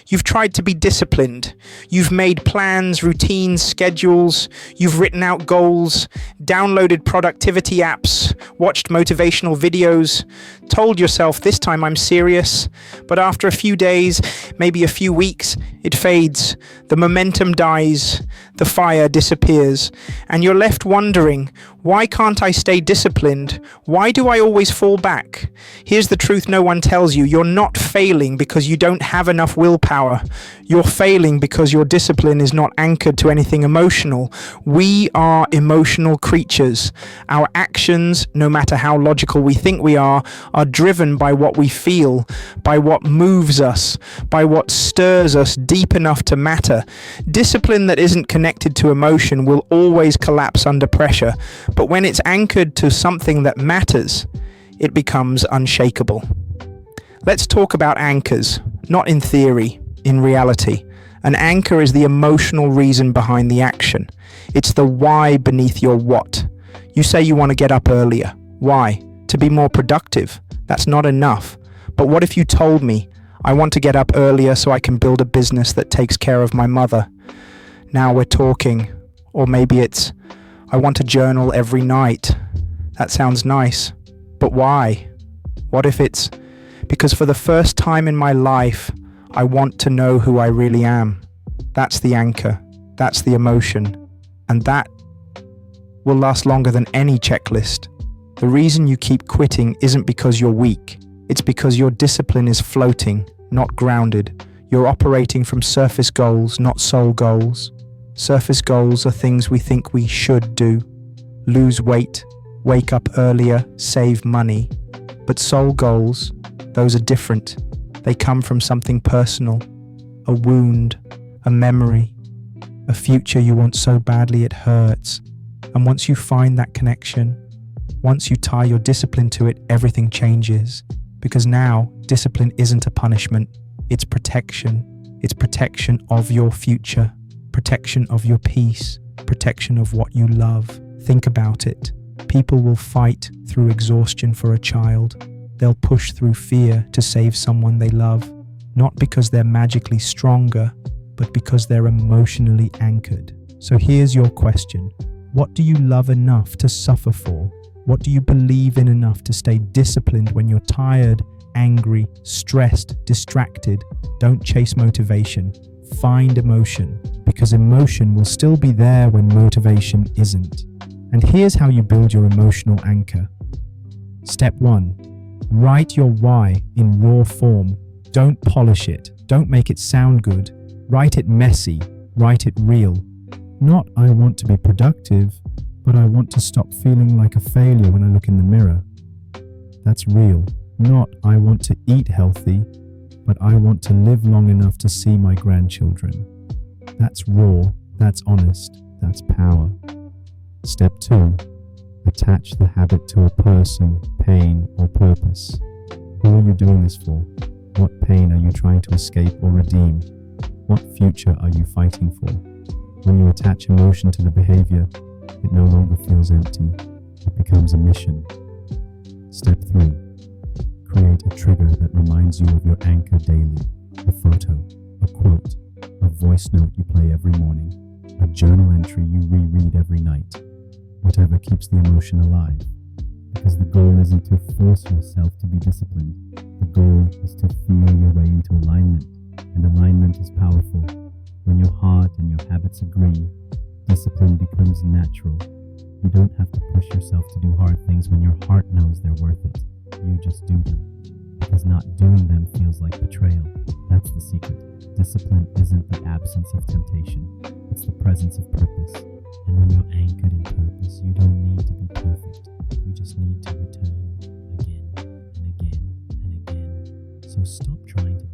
You've tried to be disciplined. You've made plans, routines, schedules. You've written out goals, downloaded productivity apps, watched motivational videos, told yourself this time I'm serious. But after a few days, maybe a few weeks, it fades. The momentum dies. The fire disappears. And you're left wondering, why can't I stay disciplined? Why do I always fall back? Here's the truth no one tells you. You're not failing because you don't have enough willpower. You're failing because your discipline is not anchored to anything emotional. We are emotional creatures. Our actions, no matter how logical we think we are driven by what we feel, by what moves us, by what stirs us deep enough to matter. Discipline that isn't connected to emotion will always collapse under pressure, but when it's anchored to something that matters, it becomes unshakable. Let's talk about anchors, not in theory, in reality. An anchor is the emotional reason behind the action. It's the why beneath your what. You say you want to get up earlier. Why? To be more productive. That's not enough. But what if you told me, I want to get up earlier so I can build a business that takes care of my mother? Now we're talking. Or maybe it's, I want to journal every night. That sounds nice. But why? What if it's, because for the first time in my life, I want to know who I really am. That's the anchor. That's the emotion. And that will last longer than any checklist. The reason you keep quitting isn't because you're weak. It's because your discipline is floating, not grounded. You're operating from surface goals, not soul goals. Surface goals are things we think we should do. Lose weight, wake up earlier, save money. But soul goals, those are different. They come from something personal, a wound, a memory, a future you want so badly it hurts. And once you find that connection, once you tie your discipline to it, everything changes. Because now, discipline isn't a punishment, it's protection. It's protection of your future, protection of your peace, protection of what you love. Think about it. People will fight through exhaustion for a child. They'll push through fear to save someone they love, not because they're magically stronger, but because they're emotionally anchored. So here's your question. What do you love enough to suffer for? What do you believe in enough to stay disciplined when you're tired, angry, stressed, distracted? Don't chase motivation. Find emotion, because emotion will still be there when motivation isn't. And here's how you build your emotional anchor. Step 1. Write your why in raw form. Don't polish it. Don't make it sound good. Write it messy. Write it real. Not, I want to be productive, but I want to stop feeling like a failure when I look in the mirror. That's real. Not, I want to eat healthy, but I want to live long enough to see my grandchildren. That's raw. That's honest. That's power. Step 2. Attach the habit to a person, pain, or purpose. Who are you doing this for? What pain are you trying to escape or redeem? What future are you fighting for? When you attach emotion to the behavior, it no longer feels empty. It becomes a mission. Step 3. Create a trigger that reminds you of your anchor daily. A photo, a quote, a voice note you play every morning, a journal entry you reread every night. Whatever keeps the emotion alive. Because the goal isn't to force yourself to be disciplined. The goal is to feel your way into alignment. And alignment is powerful. When your heart and your habits agree, discipline becomes natural. You don't have to push yourself to do hard things when your heart knows they're worth it. You just do them. Because not doing them feels like betrayal. That's the secret. Discipline isn't the absence of temptation. It's the presence of purpose. And when you're anchored in purpose, you don't need to be perfect. You just need to return again and again and again. So stop trying to